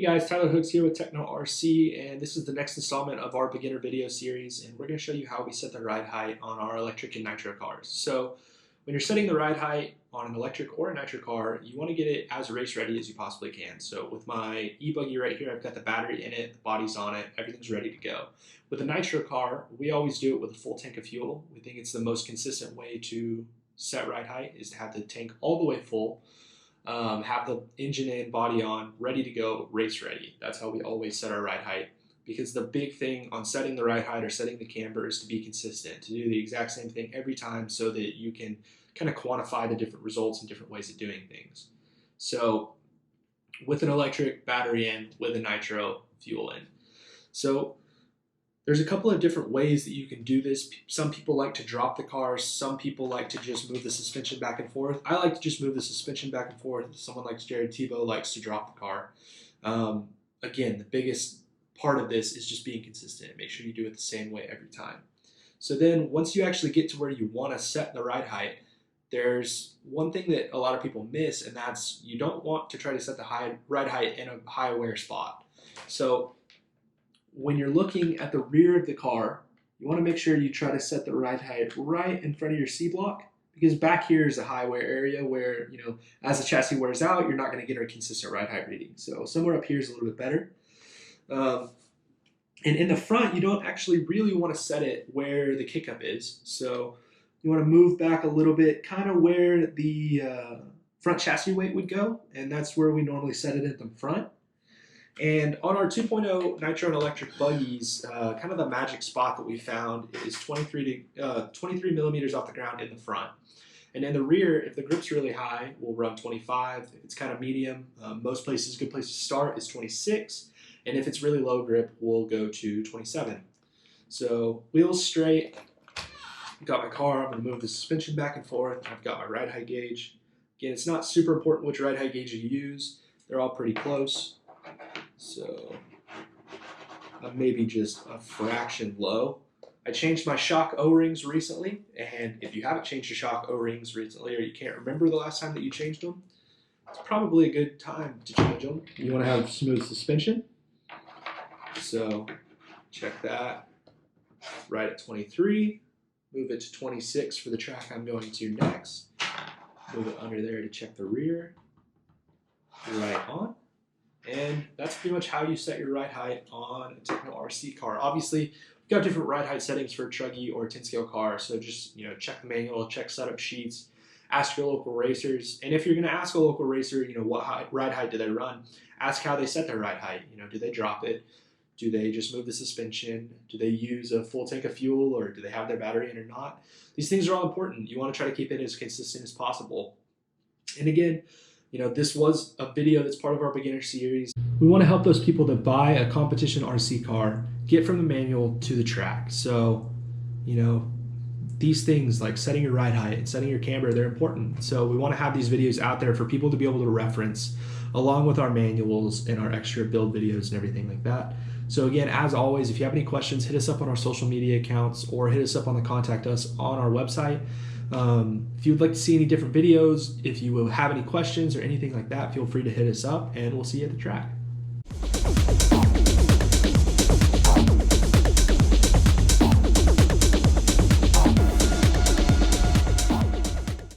Hey guys, Tyler Hooks here with Tekno RC, and this is the next installment of our beginner video series, and we're going to show you how we set the ride height on our electric and nitro cars. So when you're setting the ride height on an electric or a nitro car, you want to get it as race ready as you possibly can. So with my e-buggy right here, I've got the battery in it, the body's on it, everything's ready to go. With a nitro car, we always do it with a full tank of fuel. We think it's the most consistent way to set ride height is to have the tank all the way full. Have the engine and body on, ready to go, race ready. That's how we always set our ride height, because the big thing on setting the ride height or setting the camber is to be consistent, to do the exact same thing every time so that you can kind of quantify the different results and different ways of doing things. So with an electric battery in, with a nitro fuel in. So there's a couple of different ways that you can do this. Some people like to drop the cars. Some people like to just move the suspension back and forth. I like to just move the suspension back and forth. Someone like Jared Tebow likes to drop the car. Again, the biggest part of this is just being consistent. Make sure you do it the same way every time. So then once you actually get to where you want to set the ride height, there's one thing that a lot of people miss, and that's you don't want to try to set the ride height in a high wear spot. So when you're looking at the rear of the car, you want to make sure you try to set the ride height right in front of your C-block, because back here is a high wear area where, as the chassis wears out, you're not going to get a consistent ride height reading. So somewhere up here is a little bit better. And in the front, you don't actually really want to set it where the kick-up is. So you want to move back a little bit, kind of where the front chassis weight would go, and that's where we normally set it in the front. And on our 2.0 nitro and electric buggies, kind of the magic spot that we found is 23 millimeters off the ground in the front. And in the rear, if the grip's really high, we'll run 25. If it's kind of medium, most places, good place to start is 26. And if it's really low grip, we'll go to 27. So wheels straight. I've got my car. I'm going to move the suspension back and forth. I've got my ride height gauge. Again, it's not super important which ride height gauge you use. They're all pretty close. So maybe just a fraction low. I changed my shock O-rings recently, and if you haven't changed your shock O-rings recently, or you can't remember the last time that you changed them, it's probably a good time to change them. You want to have smooth suspension. So check that right at 23. Move it to 26 for the track I'm going to next. Move it under there to check the rear. Right on. And that's pretty much how you set your ride height on a Tekno RC car. Obviously, we've got different ride height settings for a Truggy or a 10-scale car, so just check the manual, check setup sheets, ask your local racers. And if you're going to ask a local racer, what ride height do they run, ask how they set their ride height. Do they drop it? Do they just move the suspension? Do they use a full tank of fuel, or do they have their battery in or not? These things are all important. You want to try to keep it as consistent as possible. And again, this was a video that's part of our beginner series. We want to help those people that buy a competition RC car get from the manual to the track. So, these things like setting your ride height and setting your camber, they're important. So we want to have these videos out there for people to be able to reference along with our manuals and our extra build videos and everything like that. So again, as always, if you have any questions, hit us up on our social media accounts or hit us up on the contact us on our website. If you would like to see any different videos, if you will have any questions or anything like that, feel free to hit us up, and we'll see you at the track.